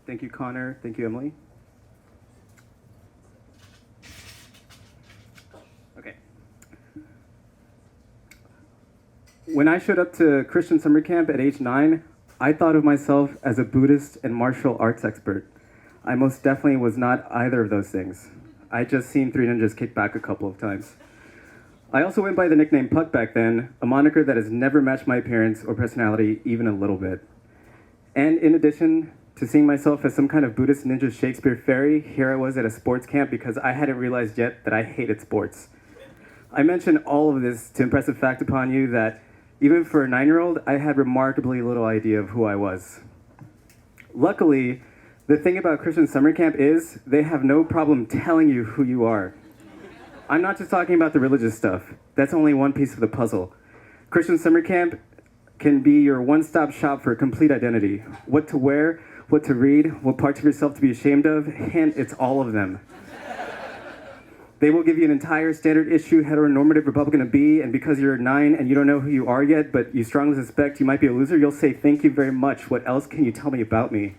Thank you, Connor. Thank you, Emily. Okay. When I showed up to Christian summer camp at age 9, I thought of myself as a Buddhist and martial arts expert. I most definitely was not either of those things. I'd just seen Three Ninjas kick back a couple of times. I also went by the nickname Puck back then, a moniker that has never matched my appearance or personality even a little bit. And in addition to seeing myself as some kind of Buddhist ninja Shakespeare fairy, here I was at a sports camp because I hadn't realized yet that I hated sports. I mention all of this to impress the fact upon you that even for a 9-year-old, I had remarkably little idea of who I was. Luckily, the thing about Christian summer camp is they have no problem telling you who you are. I'm not just talking about the religious stuff. That's only one piece of the puzzle. Christian summer camp can be your one-stop shop for a complete identity. What to wear, what to read, what parts of yourself to be ashamed of, and it's all of them. They will give you an entire standard issue heteronormative Republican to be, and because you're 9 and you don't know who you are yet, but you strongly suspect you might be a loser, you'll say, "Thank you very much. What else can you tell me about me?"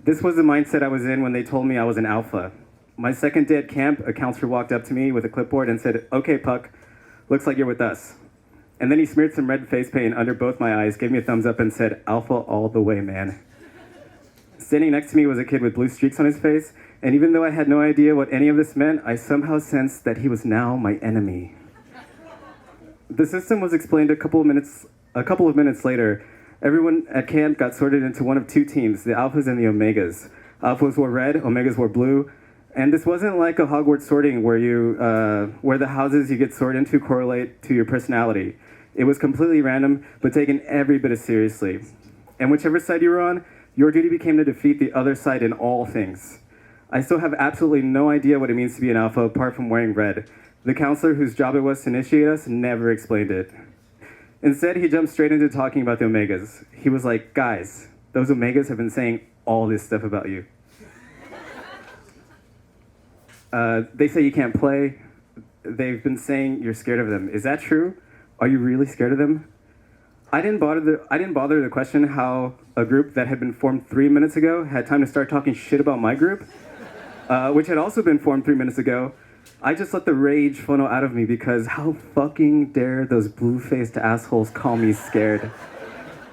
This was the mindset I was in when they told me I was an alpha. My second day at camp, a counselor walked up to me with a clipboard and said, "Okay, Puck, looks like you're with us." And then he smeared some red face paint under both my eyes, gave me a thumbs up, and said, "Alpha all the way, man." Standing next to me was a kid with blue streaks on his face, and even though I had no idea what any of this meant, I somehow sensed that he was now my enemy. The system was explained a couple of minutes later. Everyone at camp got sorted into one of two teams, the Alphas and the Omegas. Alphas wore red, Omegas wore blue. And this wasn't like a Hogwarts sorting where the houses you get sorted into correlate to your personality. It was completely random, but taken every bit as seriously. And whichever side you were on, your duty became to defeat the other side in all things. I still have absolutely no idea what it means to be an alpha apart from wearing red. The counselor whose job it was to initiate us never explained it. Instead, he jumped straight into talking about the Omegas. He was like, "Guys, those Omegas have been saying all this stuff about you. They say you can't play. They've been saying you're scared of them. Is that true? Are you really scared of them?" I didn't bother to question how a group that had been formed 3 minutes ago had time to start talking shit about my group, which had also been formed 3 minutes ago. I just let the rage funnel out of me because how fucking dare those blue-faced assholes call me scared.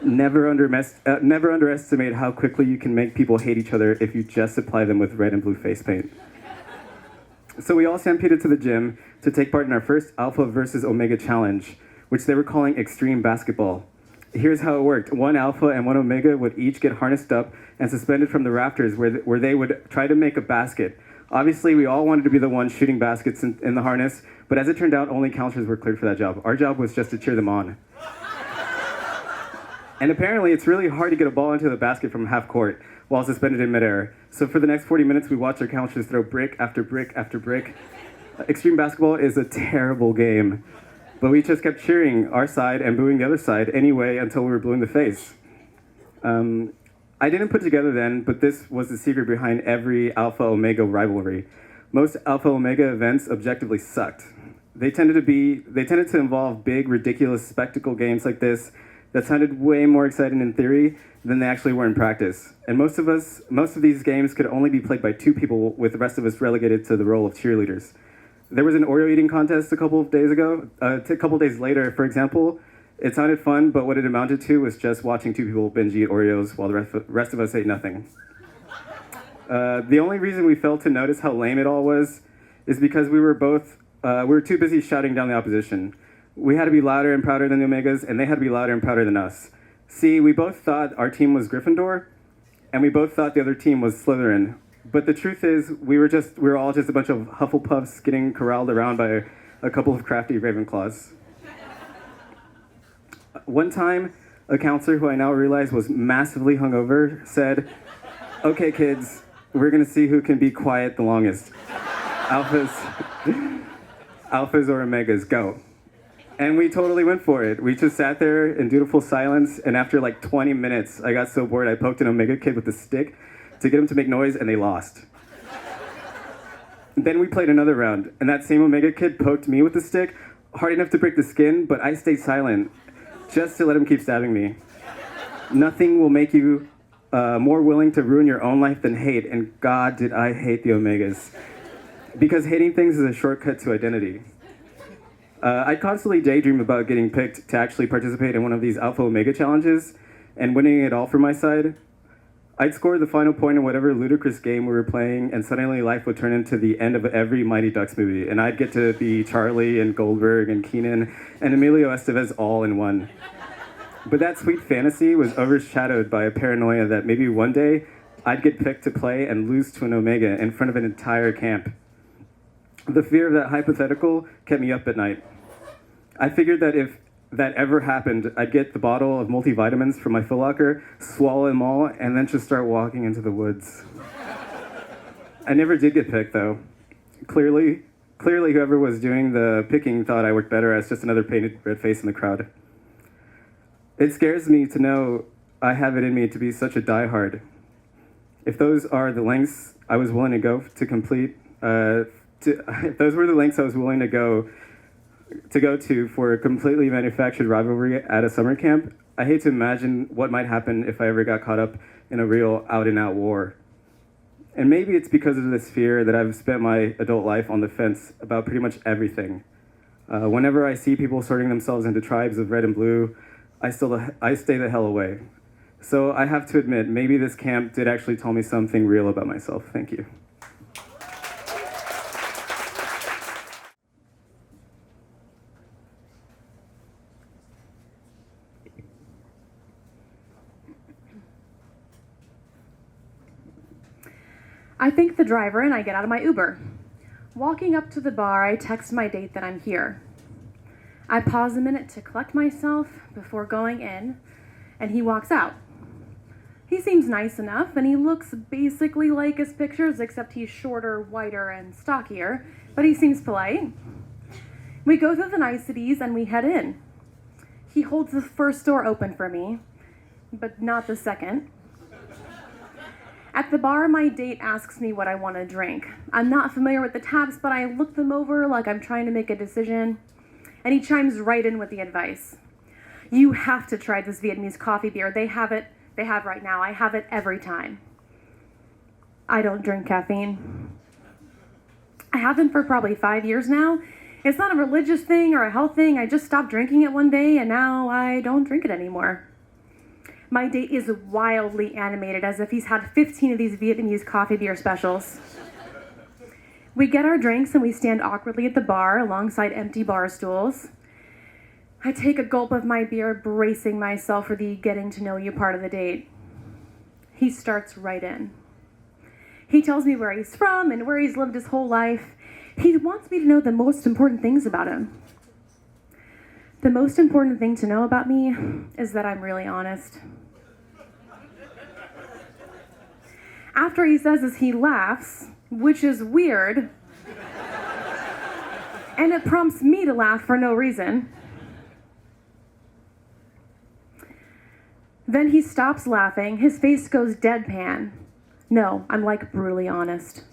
Never underestimate how quickly you can make people hate each other if you just supply them with red and blue face paint. So we all stampeded to the gym to take part in our first Alpha versus Omega challenge, which they were calling extreme basketball. Here's how it worked. One Alpha and one Omega would each get harnessed up and suspended from the rafters where they would try to make a basket. Obviously, we all wanted to be the ones shooting baskets in the harness, but as it turned out, only counselors were cleared for that job. Our job was just to cheer them on. And apparently, it's really hard to get a ball into the basket from half court while suspended in midair. So for the next 40 minutes, we watched our counselors throw brick after brick after brick. Extreme basketball is a terrible game, but we just kept cheering our side and booing the other side anyway until we were blue in the face. I didn't put together then, but this was the secret behind every Alpha-Omega rivalry. Most Alpha-Omega events objectively sucked. They tended to involve big, ridiculous spectacle games like this that sounded way more exciting in theory than they actually were in practice. And most of these games could only be played by 2 people, with the rest of us relegated to the role of cheerleaders. There was an Oreo eating contest a couple of days later, for example. It sounded fun, but what it amounted to was just watching 2 people binge eat Oreos while the rest of us ate nothing. The only reason we failed to notice how lame it all was is because we were too busy shouting down the opposition. We had to be louder and prouder than the Omegas, and they had to be louder and prouder than us. See, we both thought our team was Gryffindor, and we both thought the other team was Slytherin. But the truth is, we were all just a bunch of Hufflepuffs getting corralled around by a couple of crafty Ravenclaws. One time, a counselor who I now realize was massively hungover said, "Okay, kids, we're gonna see who can be quiet the longest. Alphas or Omegas, go." And we totally went for it. We just sat there in dutiful silence, and after like 20 minutes, I got so bored I poked an Omega kid with a stick to get him to make noise, and they lost. Then we played another round, and that same Omega kid poked me with the stick, hard enough to break the skin, but I stayed silent, just to let him keep stabbing me. Nothing will make you more willing to ruin your own life than hate, and God, did I hate the Omegas. Because hating things is a shortcut to identity. I constantly daydream about getting picked to actually participate in one of these Alpha Omega challenges and winning it all for my side. I'd score the final point in whatever ludicrous game we were playing, and suddenly life would turn into the end of every Mighty Ducks movie, and I'd get to be Charlie and Goldberg and Keenan and Emilio Estevez all in one. But that sweet fantasy was overshadowed by a paranoia that maybe one day I'd get picked to play and lose to an Omega in front of an entire camp. The fear of that hypothetical kept me up at night. I figured that if that ever happened, I'd get the bottle of multivitamins from my Foot Locker, swallow them all, and then just start walking into the woods. I never did get picked, though. Clearly, whoever was doing the picking thought I worked better as just another painted red face in the crowd. It scares me to know I have it in me to be such a diehard. If those are the lengths I was willing to go to complete, if those were the lengths I was willing to go to for a completely manufactured rivalry at a summer camp, I hate to imagine what might happen if I ever got caught up in a real out-and-out war. And maybe it's because of this fear that I've spent my adult life on the fence about pretty much everything. Whenever I see people sorting themselves into tribes of red and blue, I stay the hell away. So I have to admit, maybe this camp did actually tell me something real about myself. Thank you. I thank the driver and I get out of my Uber. Walking up to the bar, I text my date that I'm here. I pause a minute to collect myself before going in, and he walks out. He seems nice enough, and he looks basically like his pictures, except he's shorter, whiter, and stockier, but he seems polite. We go through the niceties and we head in. He holds the first door open for me, but not the second. At the bar, my date asks me what I want to drink. I'm not familiar with the taps, but I look them over like I'm trying to make a decision, and he chimes right in with the advice. You have to try this Vietnamese coffee beer. They have right now. I have it every time. I don't drink caffeine. I haven't for probably 5 years now. It's not a religious thing or a health thing. I just stopped drinking it one day, and now I don't drink it anymore. My date is wildly animated, as if he's had 15 of these Vietnamese coffee beer specials. We get our drinks and we stand awkwardly at the bar alongside empty bar stools. I take a gulp of my beer, bracing myself for the getting to know you part of the date. He starts right in. He tells me where he's from and where he's lived his whole life. He wants me to know the most important things about him. The most important thing to know about me is that I'm really honest. After he says this, he laughs, which is weird, and it prompts me to laugh for no reason. Then he stops laughing, his face goes deadpan. No, I'm like brutally honest.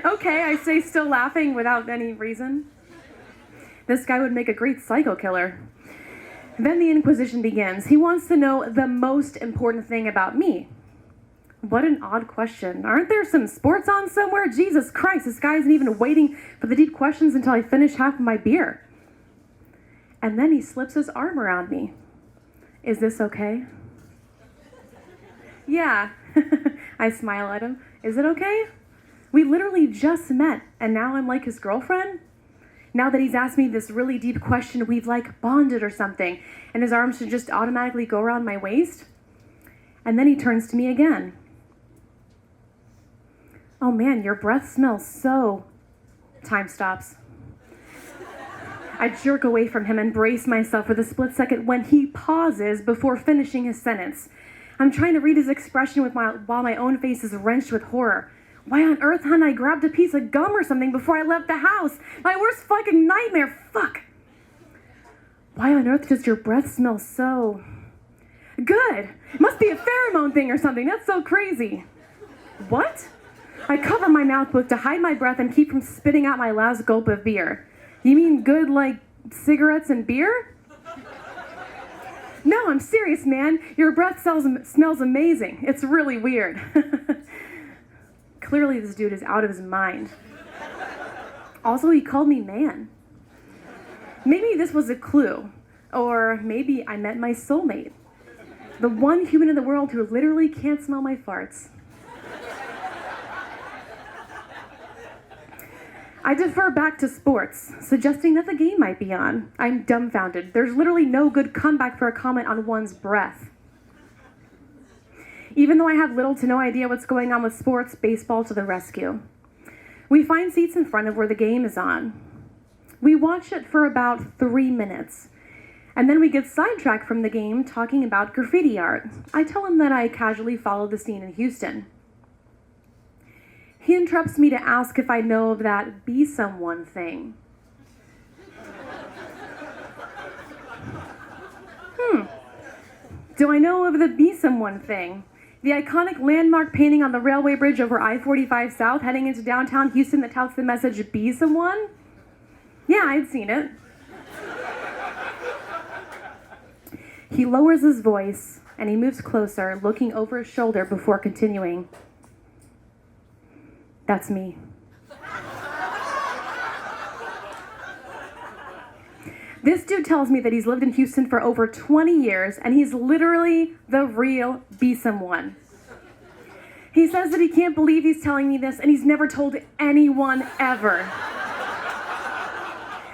Okay, I say, still laughing without any reason. This guy would make a great psycho killer. Then the Inquisition begins. He wants to know the most important thing about me. What an odd question. Aren't there some sports on somewhere? Jesus Christ, this guy isn't even waiting for the deep questions until I finish half of my beer. And then he slips his arm around me. Is this okay? Yeah. I smile at him. Is it okay? We literally just met, and now I'm like his girlfriend? Now that he's asked me this really deep question, we've like bonded or something, and his arms should just automatically go around my waist? And then he turns to me again. Oh man, your breath smells so... Time stops. I jerk away from him and brace myself for the split second when he pauses before finishing his sentence. I'm trying to read his expression while my own face is wrenched with horror. Why on earth hadn't I grabbed a piece of gum or something before I left the house? My worst fucking nightmare, fuck! Why on earth does your breath smell so... good? It must be a pheromone thing or something, that's so crazy. What? I cover my mouth both to hide my breath and keep from spitting out my last gulp of beer. You mean good like cigarettes and beer? No, I'm serious, man. Your breath smells amazing. It's really weird. Clearly, this dude is out of his mind. Also, he called me man. Maybe this was a clue. Or maybe I met my soulmate. The one human in the world who literally can't smell my farts. I defer back to sports, suggesting that the game might be on. I'm dumbfounded. There's literally no good comeback for a comment on one's breath. Even though I have little to no idea what's going on with sports, baseball to the rescue. We find seats in front of where the game is on. We watch it for about 3 minutes. And then we get sidetracked from the game talking about graffiti art. I tell him that I casually follow the scene in Houston. He interrupts me to ask if I know of that be someone thing. Do I know of the be someone thing? The iconic landmark painting on the railway bridge over I-45 South heading into downtown Houston that touts the message, be someone? Yeah, I'd seen it. He lowers his voice and he moves closer, looking over his shoulder before continuing. That's me. This dude tells me that he's lived in Houston for over 20 years and he's literally the real be someone. He says that he can't believe he's telling me this and he's never told anyone ever.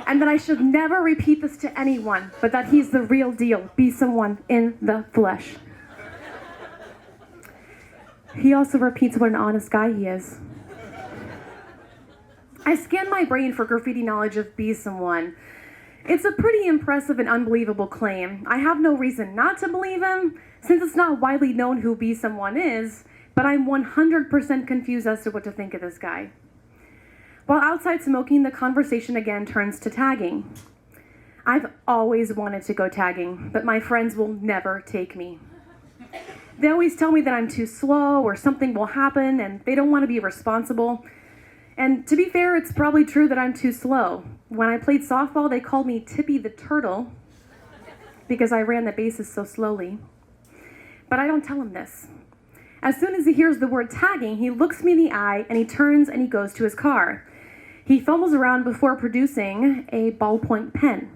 And that I should never repeat this to anyone, but that he's the real deal, be someone in the flesh. He also repeats what an honest guy he is. I scan my brain for graffiti knowledge of be someone. It's a pretty impressive and unbelievable claim. I have no reason not to believe him, since it's not widely known who be someone is, but I'm 100% confused as to what to think of this guy. While outside smoking, the conversation again turns to tagging. I've always wanted to go tagging, but my friends will never take me. They always tell me that I'm too slow or something will happen and they don't want to be responsible. And to be fair, it's probably true that I'm too slow. When I played softball, they called me Tippy the Turtle because I ran the bases so slowly. But I don't tell him this. As soon as he hears the word tagging, he looks me in the eye and he turns and he goes to his car. He fumbles around before producing a ballpoint pen.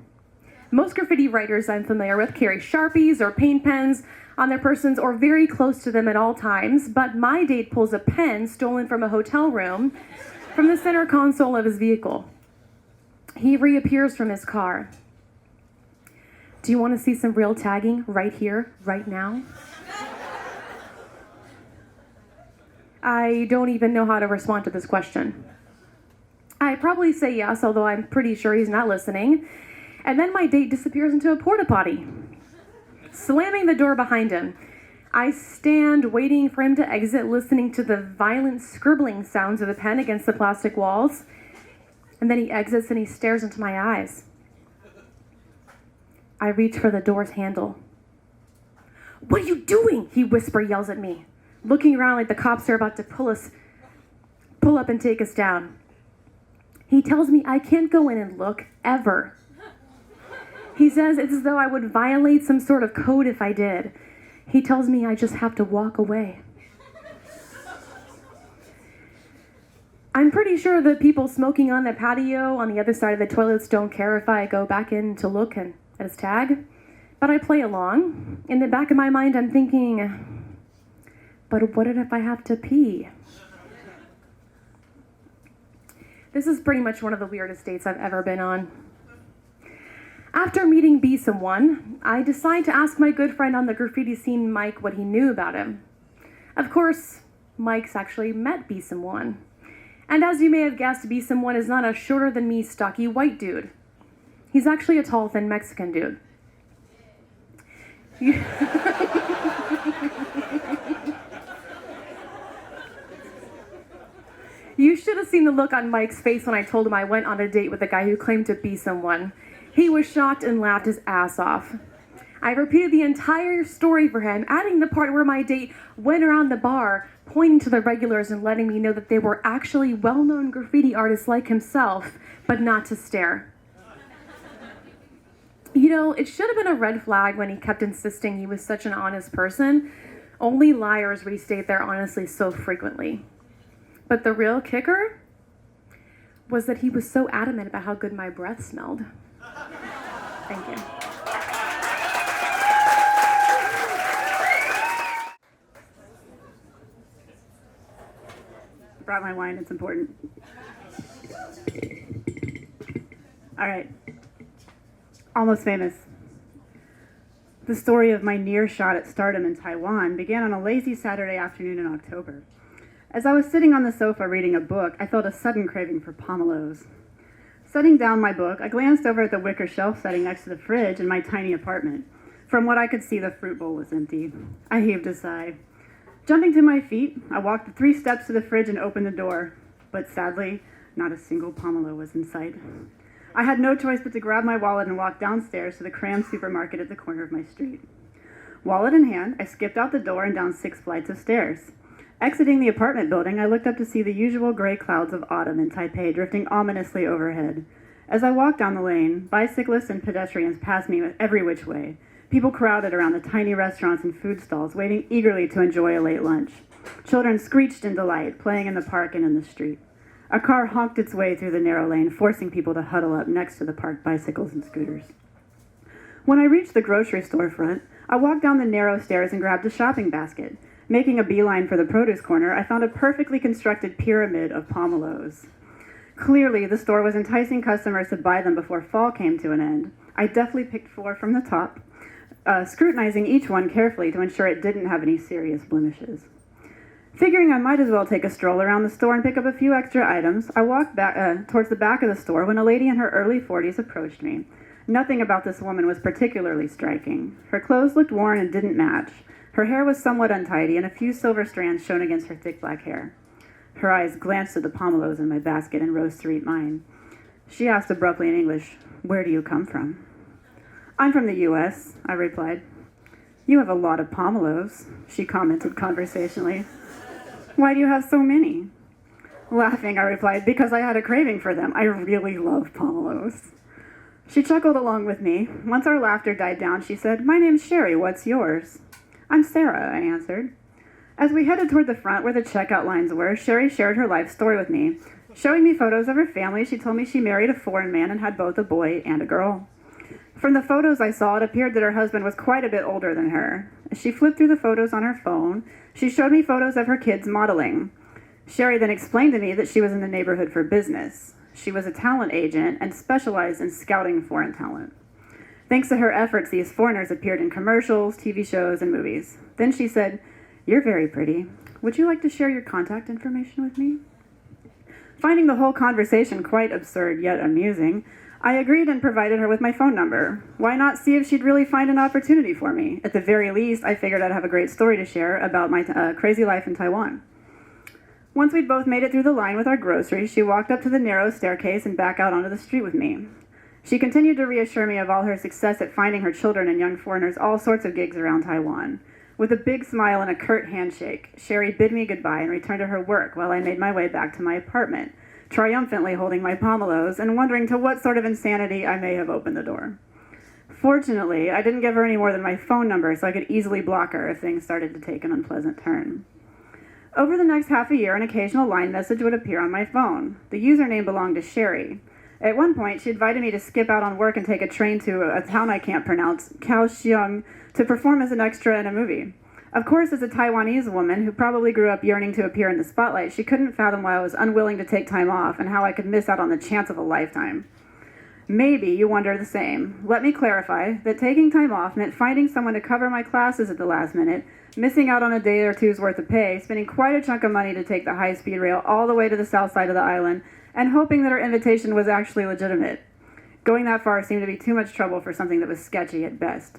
Most graffiti writers I'm familiar with carry Sharpies or paint pens on their persons or very close to them at all times, but my date pulls a pen stolen from a hotel room from the center console of his vehicle. He reappears from his car. Do you want to see some real tagging right here, right now? I don't even know how to respond to this question. I probably say yes, although I'm pretty sure he's not listening. And then my date disappears into a porta potty, slamming the door behind him. I stand waiting for him to exit, listening to the violent scribbling sounds of the pen against the plastic walls. And then he exits and he stares into my eyes. I reach for the door's handle. "What are you doing?" he yells at me, looking around like the cops are about to pull up and take us down. He tells me I can't go in and look, ever. He says it's as though I would violate some sort of code if I did. He tells me I just have to walk away. I'm pretty sure the people smoking on the patio on the other side of the toilets don't care if I go back in to look at his tag, but I play along. In the back of my mind, I'm thinking, but what if I have to pee? This is pretty much one of the weirdest dates I've ever been on. After meeting Be Someone, I decide to ask my good friend on the graffiti scene, Mike, what he knew about him. Of course, Mike's actually met Be Someone. And as you may have guessed, Be Someone is not a shorter than me, stocky white dude. He's actually a tall, thin Mexican dude. You should have seen the look on Mike's face when I told him I went on a date with a guy who claimed to be someone. He was shocked and laughed his ass off. I repeated the entire story for him, adding the part where my date went around the bar, pointing to the regulars and letting me know that they were actually well-known graffiti artists like himself, but not to stare. You know, it should have been a red flag when he kept insisting he was such an honest person. Only liars restate their honesty so frequently. But the real kicker was that he was so adamant about how good my breath smelled. Thank you. Brought my wine, it's important. All right. Almost Famous. The story of my near shot at stardom in Taiwan began on a lazy Saturday afternoon in October. As I was sitting on the sofa reading a book, I felt a sudden craving for pomelos. Setting down my book, I glanced over at the wicker shelf setting next to the fridge in my tiny apartment. From what I could see, the fruit bowl was empty. I heaved a sigh. Jumping to my feet, I walked the 3 steps to the fridge and opened the door. But sadly, not a single pomelo was in sight. I had no choice but to grab my wallet and walk downstairs to the crammed supermarket at the corner of my street. Wallet in hand, I skipped out the door and down 6 flights of stairs. Exiting the apartment building, I looked up to see the usual gray clouds of autumn in Taipei drifting ominously overhead. As I walked down the lane, bicyclists and pedestrians passed me every which way. People crowded around the tiny restaurants and food stalls, waiting eagerly to enjoy a late lunch. Children screeched in delight, playing in the park and in the street. A car honked its way through the narrow lane, forcing people to huddle up next to the parked bicycles and scooters. When I reached the grocery store front, I walked down the narrow stairs and grabbed a shopping basket. Making a beeline for the produce corner, I found a perfectly constructed pyramid of pomelos. Clearly, the store was enticing customers to buy them before fall came to an end. I deftly picked 4 from the top, scrutinizing each one carefully to ensure it didn't have any serious blemishes. Figuring I might as well take a stroll around the store and pick up a few extra items, I walked back towards the back of the store when a lady in her early 40s approached me. Nothing about this woman was particularly striking. Her clothes looked worn and didn't match. Her hair was somewhat untidy, and a few silver strands shone against her thick black hair. Her eyes glanced at the pomelos in my basket and rose to eat mine. She asked abruptly in English, "Where do you come from?" "I'm from the U.S.," I replied. "You have a lot of pomelos," she commented conversationally. "Why do you have so many?" Laughing, I replied, "Because I had a craving for them. I really love pomelos." She chuckled along with me. Once our laughter died down, she said, "My name's Sherry. What's yours?" "I'm Sarah," I answered. As we headed toward the front where the checkout lines were, Sherry shared her life story with me. Showing me photos of her family, she told me she married a foreign man and had both a boy and a girl. From the photos I saw, it appeared that her husband was quite a bit older than her. As she flipped through the photos on her phone, she showed me photos of her kids modeling. Sherry then explained to me that she was in the neighborhood for business. She was a talent agent and specialized in scouting foreign talent. Thanks to her efforts, these foreigners appeared in commercials, TV shows, and movies. Then she said, "You're very pretty. Would you like to share your contact information with me?" Finding the whole conversation quite absurd yet amusing, I agreed and provided her with my phone number. Why not see if she'd really find an opportunity for me? At the very least, I figured I'd have a great story to share about my crazy life in Taiwan. Once we'd both made it through the line with our groceries, she walked up to the narrow staircase and back out onto the street with me. She continued to reassure me of all her success at finding her children and young foreigners all sorts of gigs around Taiwan. With a big smile and a curt handshake, Sherry bid me goodbye and returned to her work while I made my way back to my apartment, triumphantly holding my pomelos and wondering to what sort of insanity I may have opened the door. Fortunately, I didn't give her any more than my phone number so I could easily block her if things started to take an unpleasant turn. Over the next half a year, an occasional line message would appear on my phone. The username belonged to Sherry. At one point, she invited me to skip out on work and take a train to a town I can't pronounce, Kaohsiung, to perform as an extra in a movie. Of course, as a Taiwanese woman who probably grew up yearning to appear in the spotlight, she couldn't fathom why I was unwilling to take time off and how I could miss out on the chance of a lifetime. Maybe you wonder the same. Let me clarify that taking time off meant finding someone to cover my classes at the last minute, missing out on a day or two's worth of pay, spending quite a chunk of money to take the high-speed rail all the way to the south side of the island, and hoping that her invitation was actually legitimate. Going that far seemed to be too much trouble for something that was sketchy at best.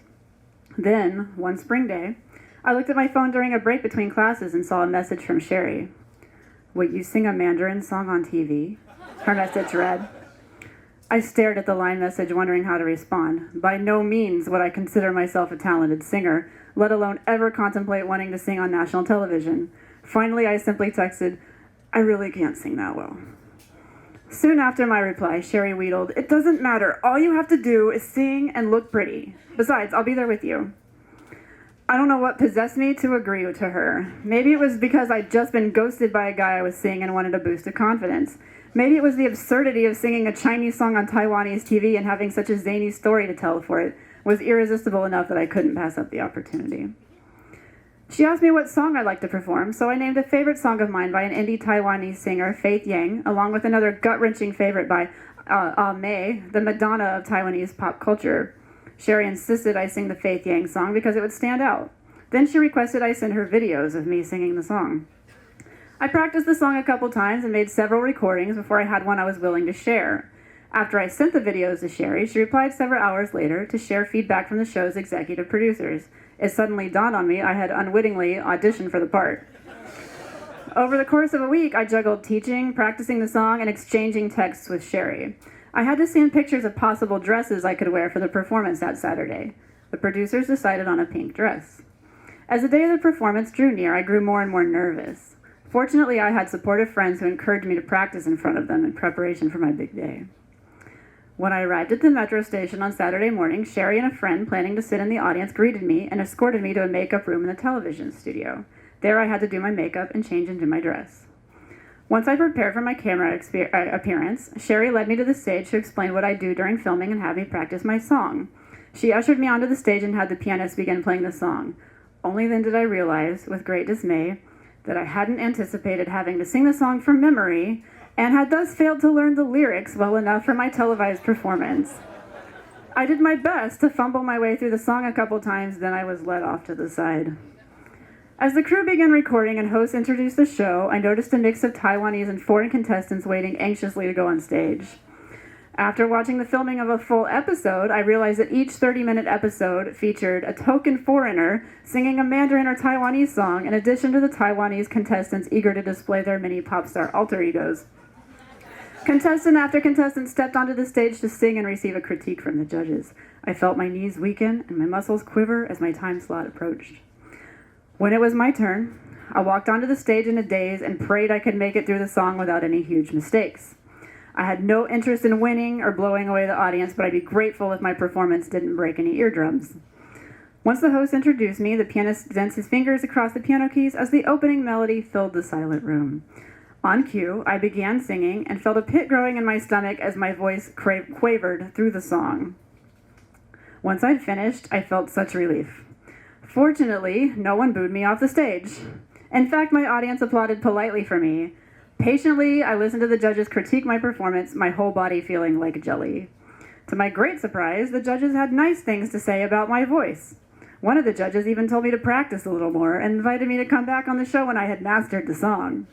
Then, one spring day, I looked at my phone during a break between classes and saw a message from Sherry. "Will you sing a Mandarin song on TV?" Her message read. I stared at the line message, wondering how to respond. By no means would I consider myself a talented singer, let alone ever contemplate wanting to sing on national television. Finally, I simply texted, "I really can't sing that well." Soon after my reply, Sherry wheedled, "It doesn't matter. All you have to do is sing and look pretty. Besides, I'll be there with you." I don't know what possessed me to agree to her. Maybe it was because I'd just been ghosted by a guy I was seeing and wanted a boost of confidence. Maybe it was the absurdity of singing a Chinese song on Taiwanese TV and having such a zany story to tell for it was irresistible enough that I couldn't pass up the opportunity. She asked me what song I'd like to perform, so I named a favorite song of mine by an indie Taiwanese singer, Faith Yang, along with another gut-wrenching favorite by Mei, the Madonna of Taiwanese pop culture. Sherry insisted I sing the Faith Yang song because it would stand out. Then she requested I send her videos of me singing the song. I practiced the song a couple times and made several recordings before I had one I was willing to share. After I sent the videos to Sherry, she replied several hours later to share feedback from the show's executive producers. It suddenly dawned on me I had unwittingly auditioned for the part. Over the course of a week, I juggled teaching, practicing the song, and exchanging texts with Sherry. I had to send pictures of possible dresses I could wear for the performance that Saturday. The producers decided on a pink dress. As the day of the performance drew near, I grew more and more nervous. Fortunately, I had supportive friends who encouraged me to practice in front of them in preparation for my big day. When I arrived at the metro station on Saturday morning, Sherry and a friend planning to sit in the audience greeted me and escorted me to a makeup room in the television studio. There I had to do my makeup and change into my dress. Once I prepared for my camera appearance, Sherry led me to the stage to explain what I do during filming and have me practice my song. She ushered me onto the stage and had the pianist begin playing the song. Only then did I realize, with great dismay, that I hadn't anticipated having to sing the song from memory and had thus failed to learn the lyrics well enough for my televised performance. I did my best to fumble my way through the song a couple times, then I was led off to the side. As the crew began recording and hosts introduced the show, I noticed a mix of Taiwanese and foreign contestants waiting anxiously to go on stage. After watching the filming of a full episode, I realized that each 30-minute episode featured a token foreigner singing a Mandarin or Taiwanese song, in addition to the Taiwanese contestants eager to display their mini pop star alter egos. Contestant after contestant stepped onto the stage to sing and receive a critique from the judges. I felt my knees weaken and my muscles quiver as my time slot approached. When it was my turn, I walked onto the stage in a daze and prayed I could make it through the song without any huge mistakes. I had no interest in winning or blowing away the audience, but I'd be grateful if my performance didn't break any eardrums. Once the host introduced me, the pianist danced his fingers across the piano keys as the opening melody filled the silent room. On cue, I began singing and felt a pit growing in my stomach as my voice quavered through the song. Once I'd finished, I felt such relief. Fortunately, no one booed me off the stage. In fact, my audience applauded politely for me. Patiently, I listened to the judges critique my performance, my whole body feeling like jelly. To my great surprise, the judges had nice things to say about my voice. One of the judges even told me to practice a little more and invited me to come back on the show when I had mastered the song.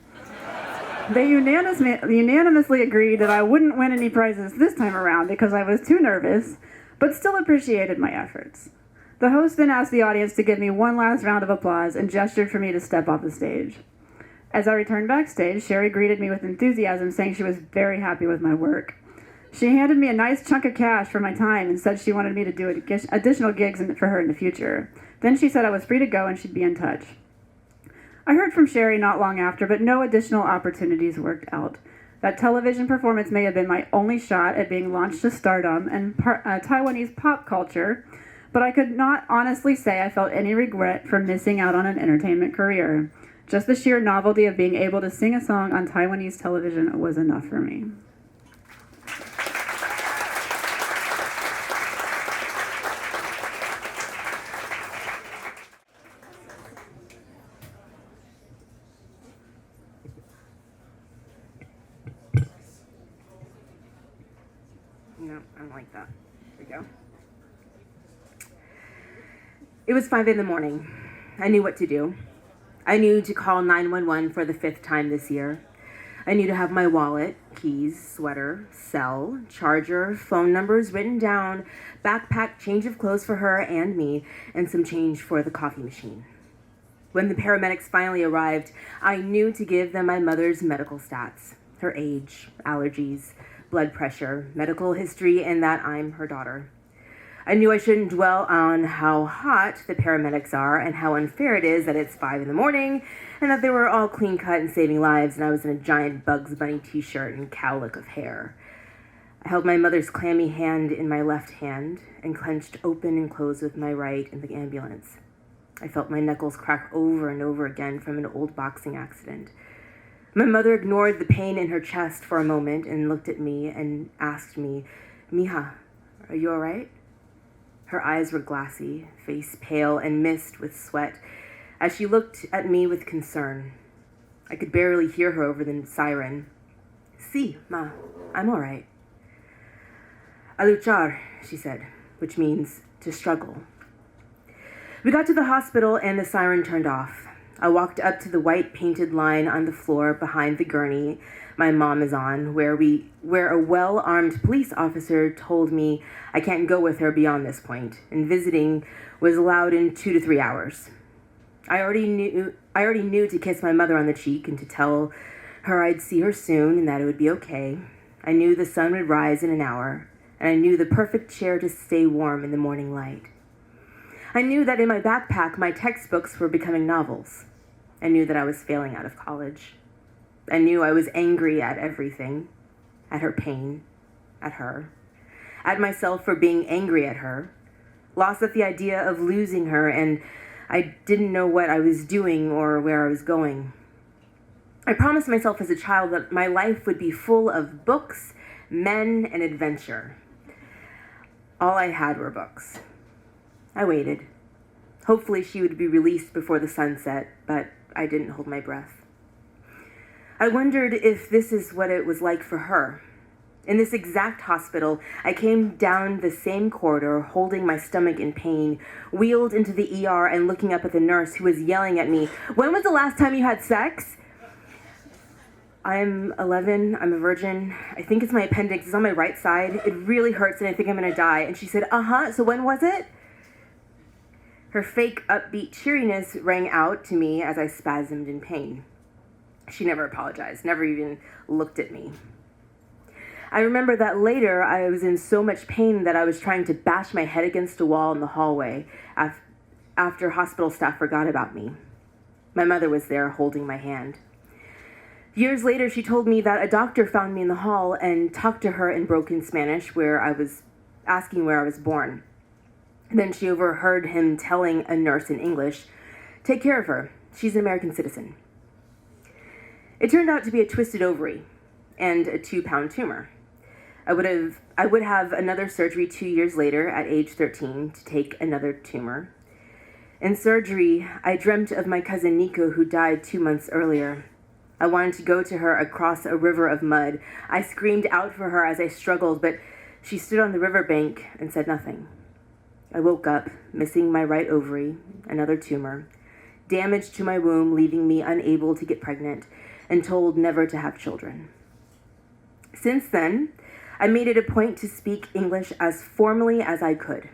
They unanimously agreed that I wouldn't win any prizes this time around because I was too nervous, but still appreciated my efforts. The host then asked the audience to give me one last round of applause and gestured for me to step off the stage. As I returned backstage, Sherry greeted me with enthusiasm, saying she was very happy with my work. She handed me a nice chunk of cash for my time and said she wanted me to do additional gigs for her in the future. Then she said I was free to go and she'd be in touch. I heard from Sherry not long after, but no additional opportunities worked out. That television performance may have been my only shot at being launched to stardom and Taiwanese pop culture, but I could not honestly say I felt any regret for missing out on an entertainment career. Just the sheer novelty of being able to sing a song on Taiwanese television was enough for me. No, I don't like that. Here we go. It was 5 a.m. I knew what to do. I knew to call 911 for the 5th time this year. I knew to have my wallet, keys, sweater, cell, charger, phone numbers written down, backpack, change of clothes for her and me, and some change for the coffee machine. When the paramedics finally arrived, I knew to give them my mother's medical stats, her age, allergies, blood pressure, medical history, and that I'm her daughter. I knew I shouldn't dwell on how hot the paramedics are and how unfair it is that it's 5 in the morning and that they were all clean cut and saving lives and I was in a giant Bugs Bunny t-shirt and cowlick of hair. I held my mother's clammy hand in my left hand and clenched open and closed with my right in the ambulance. I felt my knuckles crack over and over again from an old boxing accident. My mother ignored the pain in her chest for a moment and looked at me and asked me, "Mija, are you all right?" Her eyes were glassy, face pale and mist with sweat, as she looked at me with concern. I could barely hear her over the siren. "Sí, ma, I'm all right." "A luchar," she said, which means to struggle. We got to the hospital and the siren turned off. I walked up to the white painted line on the floor behind the gurney my mom is on, where a well-armed police officer told me I can't go with her beyond this point, and visiting was allowed in 2 to 3 hours. I already knew to kiss my mother on the cheek and to tell her I'd see her soon and that it would be okay. I knew the sun would rise in an hour, and I knew the perfect chair to stay warm in the morning light. I knew that in my backpack, my textbooks were becoming novels. I knew that I was failing out of college. I knew I was angry at everything, at her pain, at her, at myself for being angry at her, lost at the idea of losing her, and I didn't know what I was doing or where I was going. I promised myself as a child that my life would be full of books, men, and adventure. All I had were books. I waited. Hopefully she would be released before the sun set, but I didn't hold my breath. I wondered if this is what it was like for her. In this exact hospital, I came down the same corridor, holding my stomach in pain, wheeled into the ER and looking up at the nurse who was yelling at me, "When was the last time you had sex?" "I'm 11, I'm a virgin. I think it's my appendix, it's on my right side. It really hurts and I think I'm gonna die." And she said, "So when was it?" Her fake upbeat cheeriness rang out to me as I spasmed in pain. She never apologized, never even looked at me. I remember that later I was in so much pain that I was trying to bash my head against a wall in the hallway after hospital staff forgot about me. My mother was there holding my hand. Years later, she told me that a doctor found me in the hall and talked to her in broken Spanish where I was asking where I was born. Then she overheard him telling a nurse in English, "Take care of her. She's an American citizen." It turned out to be a twisted ovary and a 2-pound tumor. I would have another surgery 2 years later at age 13 to take another tumor. In surgery, I dreamt of my cousin Nico who died 2 months earlier. I wanted to go to her across a river of mud. I screamed out for her as I struggled, but she stood on the riverbank and said nothing. I woke up, missing my right ovary, another tumor, damage to my womb, leaving me unable to get pregnant, and told never to have children. Since then, I made it a point to speak English as formally as I could.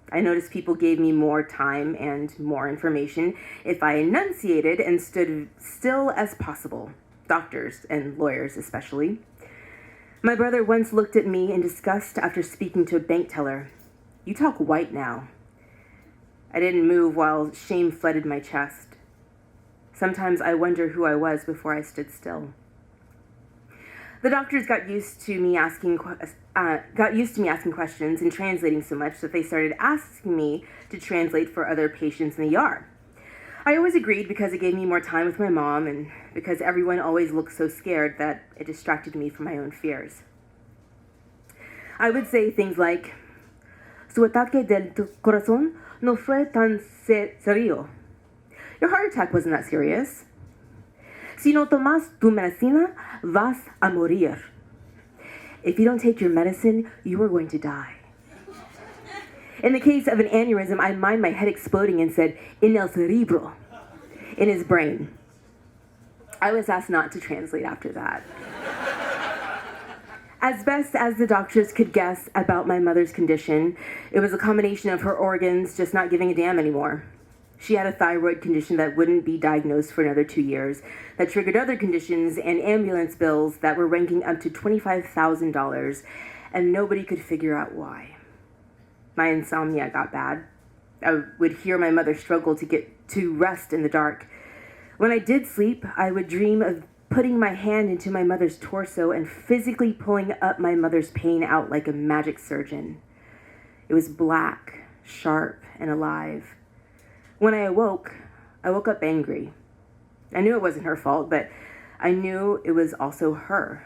I noticed people gave me more time and more information if I enunciated and stood still as possible, doctors and lawyers especially. My brother once looked at me in disgust after speaking to a bank teller. "You talk white now." I didn't move while shame flooded my chest. Sometimes I wonder who I was before I stood still. The doctors got used to me asking questions and translating so much that they started asking me to translate for other patients in the ER. I always agreed because it gave me more time with my mom and because everyone always looked so scared that it distracted me from my own fears. I would say things like, "Su ataque del corazón no fue tan serio." Your heart attack wasn't that serious. "Si no tomas tu medicina, vas a morir." If you don't take your medicine, you are going to die. In the case of an aneurysm, I mimed my head exploding and said, "En el cerebro," in his brain. I was asked not to translate after that. As best as the doctors could guess about my mother's condition, it was a combination of her organs just not giving a damn anymore. She had a thyroid condition that wouldn't be diagnosed for another 2 years, that triggered other conditions and ambulance bills that were ranking up to $25,000, and nobody could figure out why. My insomnia got bad. I would hear my mother struggle to get to rest in the dark. When I did sleep, I would dream of putting my hand into my mother's torso and physically pulling up my mother's pain out like a magic surgeon. It was black, sharp, and alive. When I woke up angry. I knew it wasn't her fault, but I knew it was also her.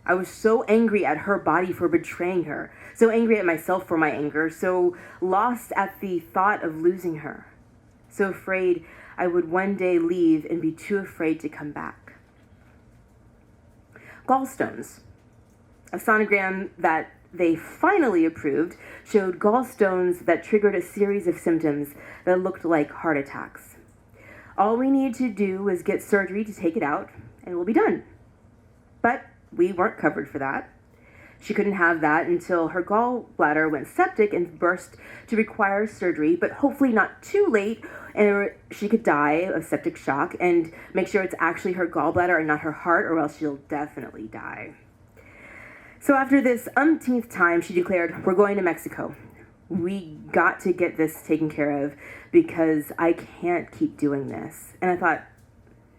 I was so angry at her body for betraying her, so angry at myself for my anger, so lost at the thought of losing her, so afraid I would one day leave and be too afraid to come back. Gallstones. A sonogram that they finally approved showed gallstones that triggered a series of symptoms that looked like heart attacks. All we needed to do was get surgery to take it out, and we'll be done. But we weren't covered for that. She couldn't have that until her gallbladder went septic and burst to require surgery, but hopefully not too late, and she could die of septic shock and make sure it's actually her gallbladder and not her heart, or else she'll definitely die. So after this umpteenth time, she declared, "We're going to Mexico. We got to get this taken care of because I can't keep doing this." And I thought,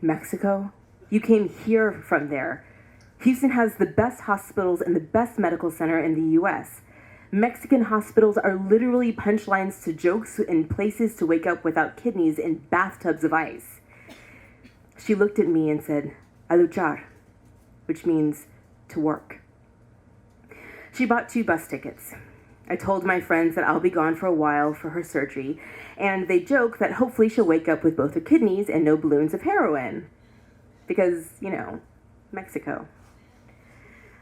Mexico? You came here from there. Houston has the best hospitals and the best medical center in the U.S. Mexican hospitals are literally punchlines to jokes and places to wake up without kidneys in bathtubs of ice. She looked at me and said, "A luchar," which means to work. She bought 2 bus tickets. I told my friends that I'll be gone for a while for her surgery, and they joke that hopefully she'll wake up with both her kidneys and no balloons of heroin. Because, Mexico.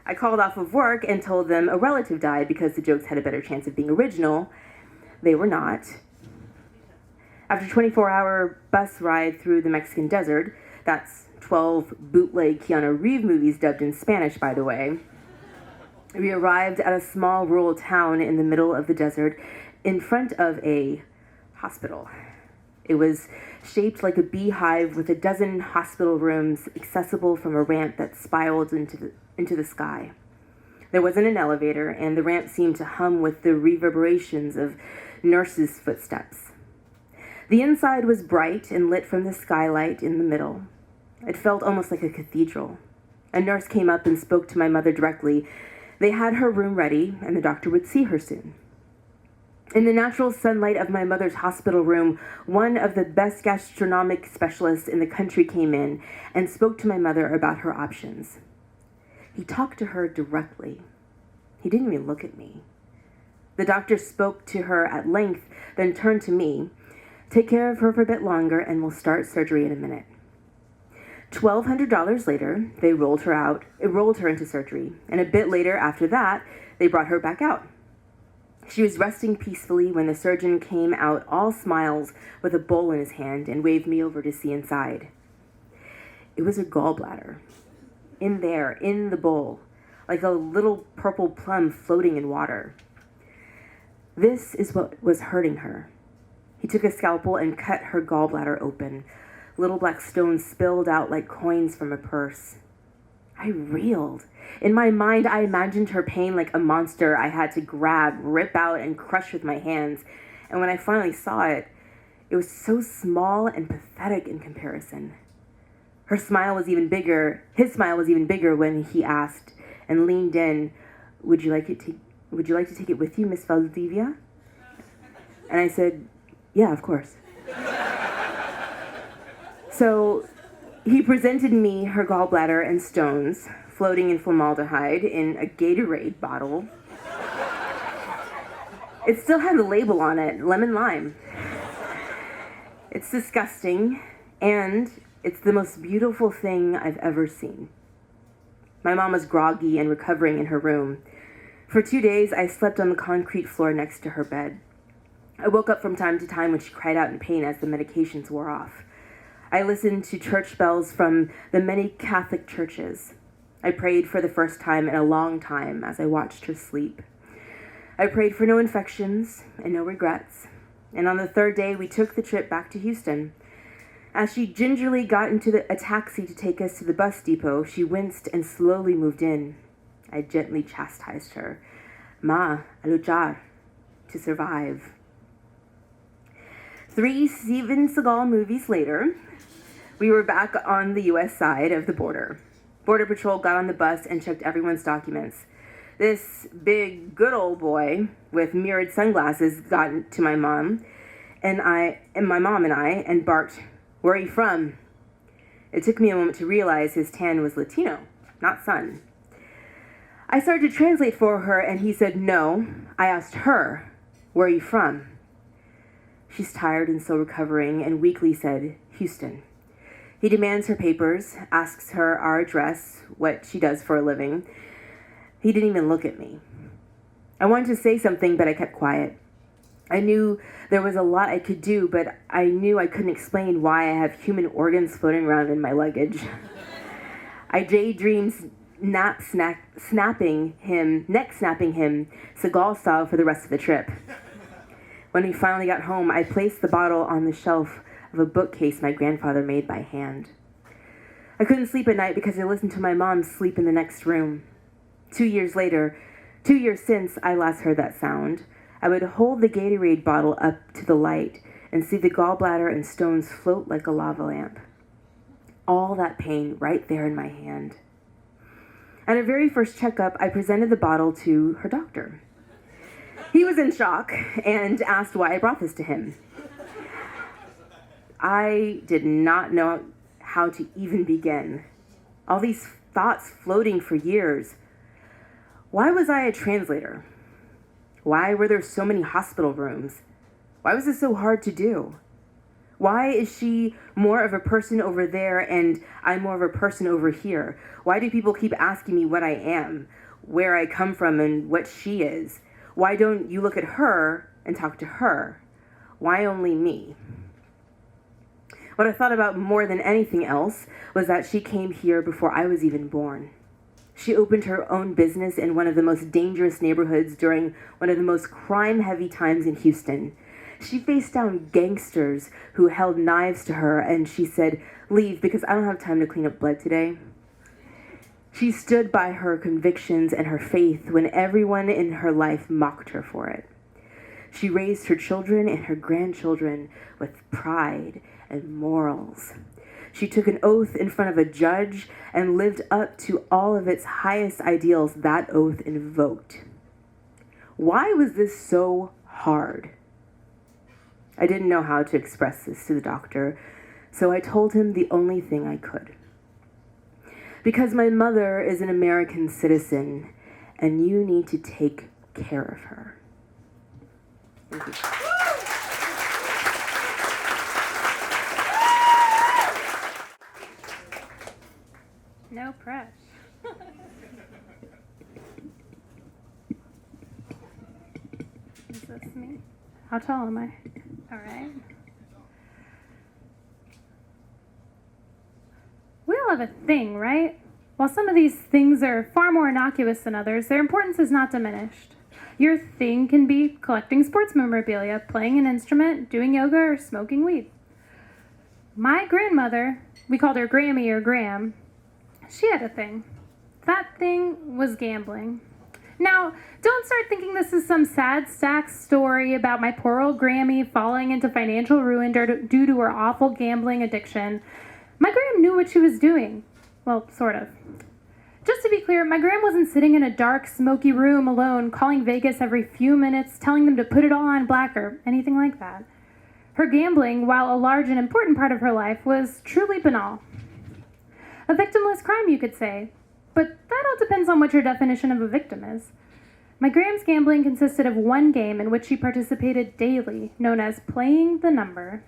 I called off of work and told them a relative died because the jokes had a better chance of being original. They were not. After a 24-hour bus ride through the Mexican desert, that's 12 bootleg Keanu Reeves movies dubbed in Spanish, by the way, we arrived at a small rural town in the middle of the desert in front of a hospital. It was shaped like a beehive with a dozen hospital rooms accessible from a ramp that spiraled into the sky. There wasn't an elevator, and the ramp seemed to hum with the reverberations of nurses' footsteps. The inside was bright and lit from the skylight in the middle. It felt almost like a cathedral. A nurse came up and spoke to my mother directly. They had her room ready, and the doctor would see her soon. In the natural sunlight of my mother's hospital room, one of the best gastronomic specialists in the country came in and spoke to my mother about her options. He talked to her directly. He didn't even look at me. The doctor spoke to her at length, then turned to me. "Take care of her for a bit longer, and we'll start surgery in a minute." $1,200 later, they rolled her into surgery, and a bit later after that, they brought her back out. She was resting peacefully when the surgeon came out all smiles with a bowl in his hand and waved me over to see inside. It was her gallbladder. In there, in the bowl, like a little purple plum floating in water. This is what was hurting her. He took a scalpel and cut her gallbladder open. Little black stones spilled out like coins from a purse. I reeled. In my mind, I imagined her pain like a monster I had to grab, rip out, and crush with my hands. And when I finally saw it, it was so small and pathetic in comparison. His smile was even bigger when he asked and leaned in, would you like to take it with you, Miss Valdivia?" And I said, "Yeah, of course." So he presented me her gallbladder and stones, floating in formaldehyde in a Gatorade bottle. It still had the label on it, lemon lime. It's disgusting, and it's the most beautiful thing I've ever seen. My mom was groggy and recovering in her room. For 2 days, I slept on the concrete floor next to her bed. I woke up from time to time when she cried out in pain as the medications wore off. I listened to church bells from the many Catholic churches. I prayed for the first time in a long time as I watched her sleep. I prayed for no infections and no regrets. And on the 3rd day, we took the trip back to Houston. As she gingerly got into a taxi to take us to the bus depot, she winced and slowly moved in. I gently chastised her. "Ma, a luchar," to survive. 3 Steven Seagal movies later, we were back on the U.S. side of the border. Border Patrol got on the bus and checked everyone's documents. This big, good old boy with mirrored sunglasses got to my mom and my mom and I barked, "Where are you from?" It took me a moment to realize his tan was Latino, not sun. I started to translate for her and he said, "No." I asked her, "Where are you from?" She's tired and still recovering and weakly said, "Houston." He demands her papers, asks her our address, what she does for a living. He didn't even look at me. I wanted to say something, but I kept quiet. I knew there was a lot I could do, but I knew I couldn't explain why I have human organs floating around in my luggage. I daydreamed neck snapping him, Seagal style, for the rest of the trip. When we finally got home, I placed the bottle on the shelf of a bookcase my grandfather made by hand. I couldn't sleep at night because I listened to my mom sleep in the next room. 2 years since I last heard that sound, I would hold the Gatorade bottle up to the light and see the gallbladder and stones float like a lava lamp. All that pain right there in my hand. At her very first checkup, I presented the bottle to her doctor. He was in shock and asked why I brought this to him. I did not know how to even begin. All these thoughts floating for years. Why was I a translator? Why were there so many hospital rooms? Why was it so hard to do? Why is she more of a person over there and I'm more of a person over here? Why do people keep asking me what I am, where I come from, and what she is? Why don't you look at her and talk to her? Why only me? What I thought about more than anything else was that she came here before I was even born. She opened her own business in one of the most dangerous neighborhoods during one of the most crime-heavy times in Houston. She faced down gangsters who held knives to her, and she said, "Leave, because I don't have time to clean up blood today." She stood by her convictions and her faith when everyone in her life mocked her for it. She raised her children and her grandchildren with pride and morals. She took an oath in front of a judge and lived up to all of its highest ideals that oath invoked. Why was this so hard? I didn't know how to express this to the doctor, so I told him the only thing I could. Because my mother is an American citizen, and you need to take care of her. Thank you. No press. Is this me? How tall am I? All right. We all have a thing, right? While some of these things are far more innocuous than others, their importance is not diminished. Your thing can be collecting sports memorabilia, playing an instrument, doing yoga, or smoking weed. My grandmother, we called her Grammy or Graham, she had a thing. That thing was gambling. Now, don't start thinking this is some sad sack story about my poor old Grammy falling into financial ruin due to her awful gambling addiction. My Gram knew what she was doing. Well, sort of. Just to be clear, my Gram wasn't sitting in a dark, smoky room alone, calling Vegas every few minutes, telling them to put it all on black or anything like that. Her gambling, while a large and important part of her life, was truly banal. A victimless crime, you could say, but that all depends on what your definition of a victim is. My Gram's gambling consisted of one game in which she participated daily, known as playing the number.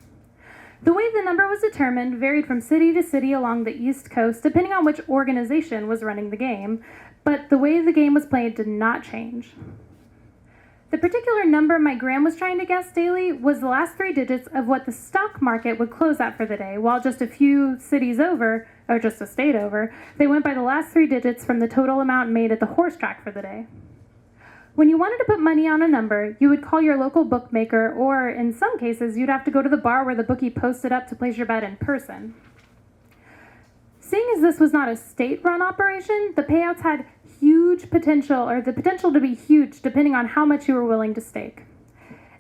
The way the number was determined varied from city to city along the East Coast, depending on which organization was running the game, but the way the game was played did not change. The particular number my Gram was trying to guess daily was the last 3 digits of what the stock market would close at for the day, while just a few cities over, or just a state over, they went by the last 3 digits from the total amount made at the horse track for the day. When you wanted to put money on a number, you would call your local bookmaker, or in some cases, you'd have to go to the bar where the bookie posted up to place your bet in person. Seeing as this was not a state-run operation, the payouts had huge potential, or the potential to be huge, depending on how much you were willing to stake.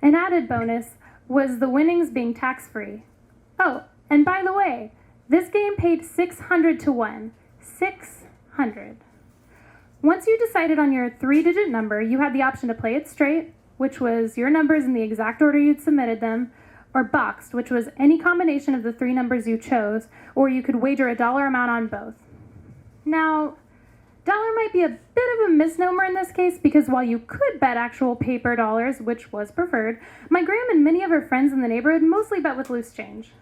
An added bonus was the winnings being tax-free. Oh, and by the way, this game paid 600 to 1. 600. Once you decided on your 3-digit number, you had the option to play it straight, which was your numbers in the exact order you'd submitted them, or boxed, which was any combination of the 3 numbers you chose, or you could wager a dollar amount on both. Now, dollar might be a bit of a misnomer in this case because while you could bet actual paper dollars, which was preferred, my Gram and many of her friends in the neighborhood mostly bet with loose change.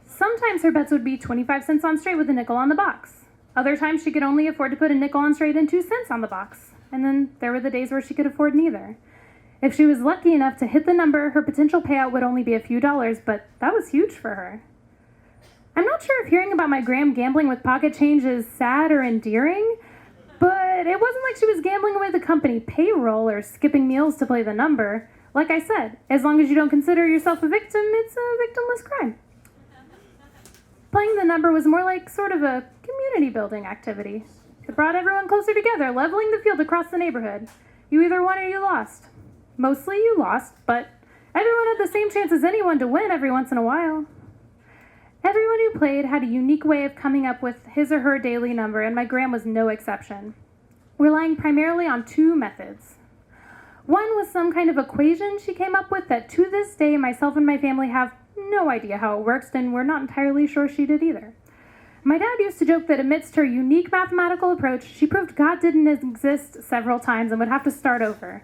Sometimes her bets would be 25 cents on straight with a nickel on the box. Other times she could only afford to put a nickel on straight and 2 cents on the box. And then there were the days where she could afford neither. If she was lucky enough to hit the number, her potential payout would only be a few dollars, but that was huge for her. I'm not sure if hearing about my Gram gambling with pocket change is sad or endearing, but it wasn't like she was gambling away the company payroll or skipping meals to play the number. Like I said, as long as you don't consider yourself a victim, it's a victimless crime. Playing the number was more like sort of a community building activity. It brought everyone closer together, leveling the field across the neighborhood. You either won or you lost. Mostly you lost, but everyone had the same chance as anyone to win every once in a while. Everyone who played had a unique way of coming up with his or her daily number, and my Gram was no exception, relying primarily on 2 methods. One was some kind of equation she came up with that to this day myself and my family have no idea how it works, and we're not entirely sure she did either. My dad used to joke that amidst her unique mathematical approach, she proved God didn't exist several times and would have to start over.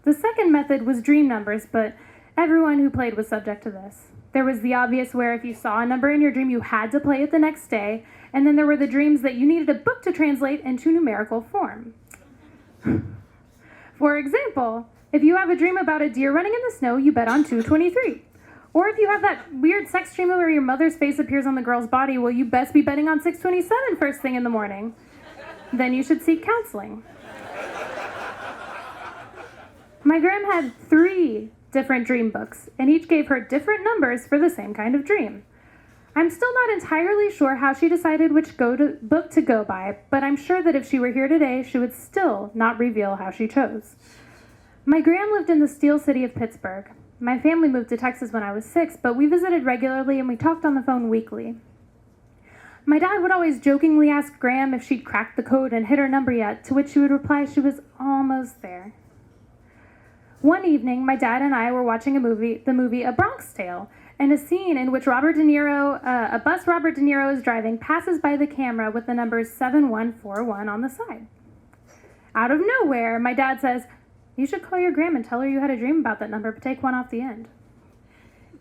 The second method was dream numbers, but everyone who played was subject to this. There was the obvious where if you saw a number in your dream, you had to play it the next day, and then there were the dreams that you needed a book to translate into numerical form. For example, if you have a dream about a deer running in the snow, you bet on 223. Or if you have that weird sex dream where your mother's face appears on the girl's body, well, you best be betting on 627 first thing in the morning. Then you should seek counseling. My Gram had 3 different dream books, and each gave her different numbers for the same kind of dream. I'm still not entirely sure how she decided which book to go by, but I'm sure that if she were here today, she would still not reveal how she chose. My Gram lived in the Steel City of Pittsburgh. My family moved to Texas when I was 6, but we visited regularly and we talked on the phone weekly. My dad would always jokingly ask Gram if she'd cracked the code and hit her number yet, to which she would reply she was almost there. One evening, my dad and I were watching the movie A Bronx Tale, and a scene in which a bus Robert De Niro is driving passes by the camera with the numbers 7141 on the side. Out of nowhere, my dad says, "You should call your Gram and tell her you had a dream about that number, but take one off the end."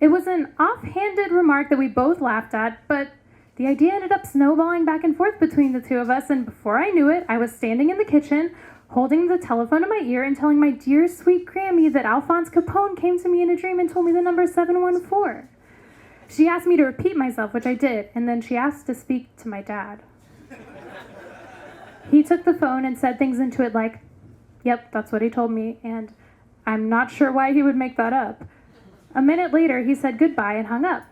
It was an offhanded remark that we both laughed at, but the idea ended up snowballing back and forth between the 2 of us, and before I knew it, I was standing in the kitchen, holding the telephone to my ear and telling my dear sweet Grammy that Alphonse Capone came to me in a dream and told me the number 714. She asked me to repeat myself, which I did, and then she asked to speak to my dad. He took the phone and said things into it like, "Yep, that's what he told me, and I'm not sure why he would make that up." A minute later, he said goodbye and hung up.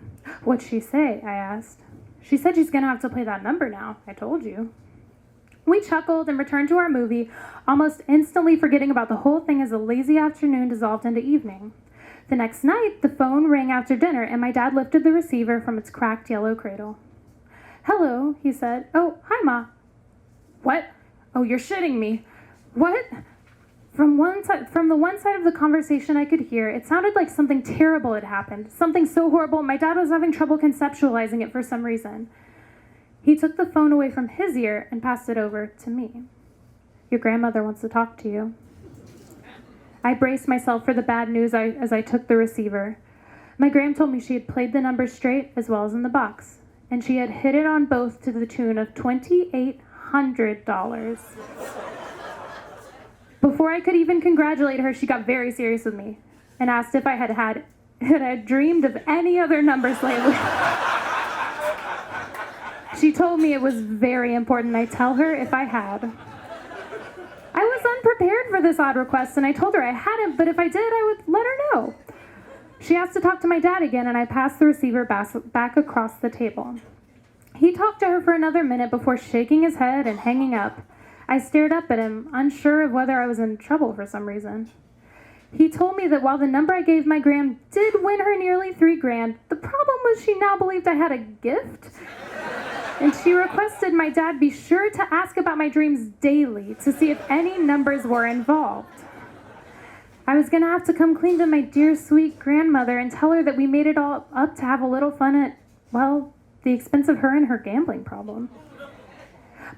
"What'd she say?" I asked. "She said she's gonna have to play that number now. I told you." We chuckled and returned to our movie, almost instantly forgetting about the whole thing as a lazy afternoon dissolved into evening. The next night, the phone rang after dinner, and my dad lifted the receiver from its cracked yellow cradle. "Hello," he said. "Oh, hi, Ma." "What? Oh, you're shitting me. What?" From the one side of the conversation I could hear, it sounded like something terrible had happened, something so horrible my dad was having trouble conceptualizing it for some reason. He took the phone away from his ear and passed it over to me. "Your grandmother wants to talk to you." I braced myself for the bad news as I took the receiver. My Gram told me she had played the numbers straight as well as in the box, and she had hit it on both to the tune of $2,800. Before I could even congratulate her, she got very serious with me and asked if I had dreamed of any other numbers lately. She told me it was very important I tell her if I had. I was unprepared for this odd request, and I told her I hadn't, but if I did, I would let her know. She asked to talk to my dad again, and I passed the receiver back across the table. He talked to her for another minute before shaking his head and hanging up. I stared up at him, unsure of whether I was in trouble for some reason. He told me that while the number I gave my gram did win her nearly $3,000, the problem was she now believed I had a gift. And she requested my dad be sure to ask about my dreams daily to see if any numbers were involved. I was gonna have to come clean to my dear sweet grandmother and tell her that we made it all up to have a little fun at, well, the expense of her and her gambling problem.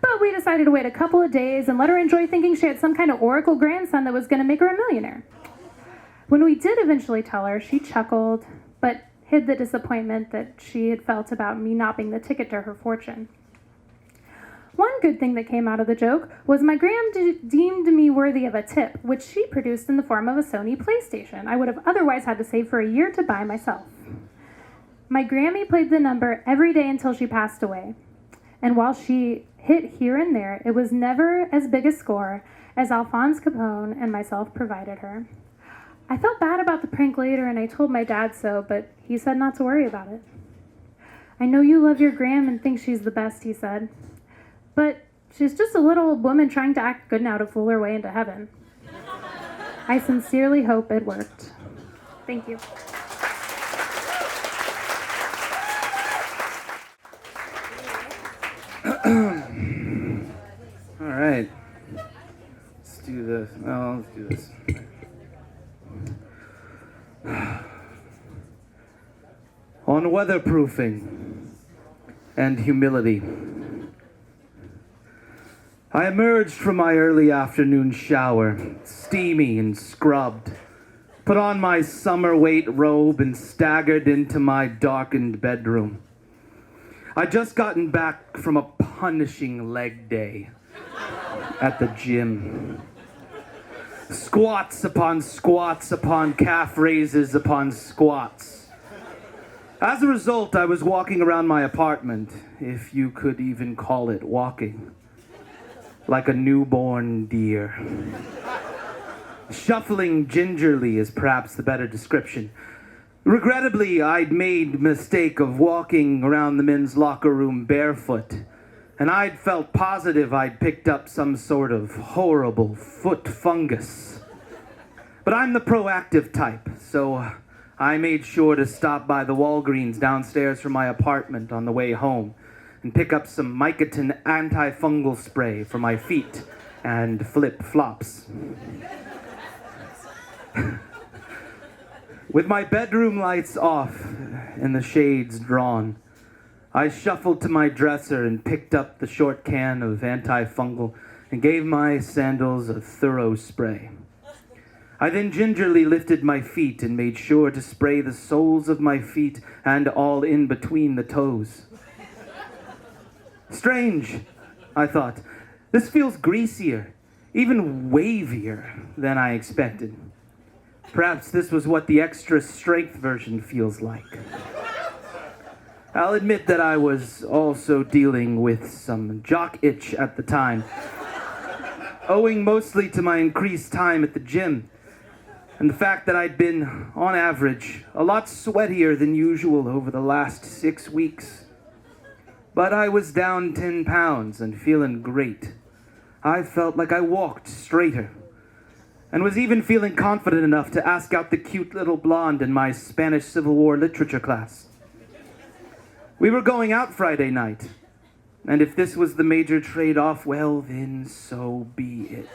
But we decided to wait a couple of days and let her enjoy thinking she had some kind of oracle grandson that was gonna make her a millionaire. When we did eventually tell her, she chuckled, but hid the disappointment that she had felt about me not being the ticket to her fortune. One good thing that came out of the joke was my gram deemed me worthy of a tip, which she produced in the form of a Sony PlayStation I would have otherwise had to save for a year to buy myself. My Grammy played the number every day until she passed away. And while she hit here and there, it was never as big a score as Alphonse Capone and myself provided her. I felt bad about the prank later and I told my dad so, but he said not to worry about it. I know you love your Gram and think she's the best, he said. But she's just a little old woman trying to act good now to fool her way into heaven. I sincerely hope it worked. Thank you. All right. Let's do this. No, let's do this. On weatherproofing and humility. I emerged from my early afternoon shower, steamy and scrubbed, put on my summer weight robe and staggered into my darkened bedroom. I'd just gotten back from a punishing leg day at the gym. Squats upon calf raises upon squats. As a result, I was walking around my apartment, if you could even call it walking, like a newborn deer. Shuffling gingerly is perhaps the better description. Regrettably, I'd made the mistake of walking around the men's locker room barefoot, and I'd felt positive I'd picked up some sort of horrible foot fungus. But I'm the proactive type, so I made sure to stop by the Walgreens downstairs from my apartment on the way home and pick up some Mycotin antifungal spray for my feet and flip-flops. With my bedroom lights off and the shades drawn, I shuffled to my dresser and picked up the short can of antifungal and gave my sandals a thorough spray. I then gingerly lifted my feet and made sure to spray the soles of my feet and all in between the toes. Strange, I thought. This feels greasier, even wavier than I expected. Perhaps this was what the extra strength version feels like. I'll admit that I was also dealing with some jock itch at the time, owing mostly to my increased time at the gym and the fact that I'd been, on average, a lot sweatier than usual over the last 6 weeks. But I was down 10 pounds and feeling great. I felt like I walked straighter, and was even feeling confident enough to ask out the cute little blonde in my Spanish Civil War literature class. We were going out Friday night, and if this was the major trade-off, well, then so be it.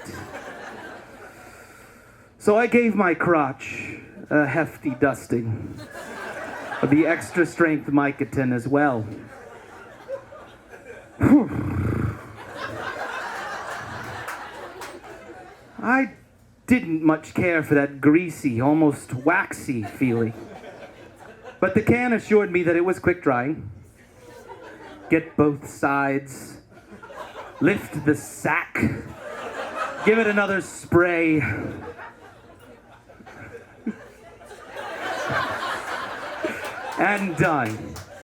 So I gave my crotch a hefty dusting of the extra strength Mycotin as well. I didn't much care for that greasy, almost waxy feeling. But the can assured me that it was quick drying. Get both sides. Lift the sack. Give it another spray. And done.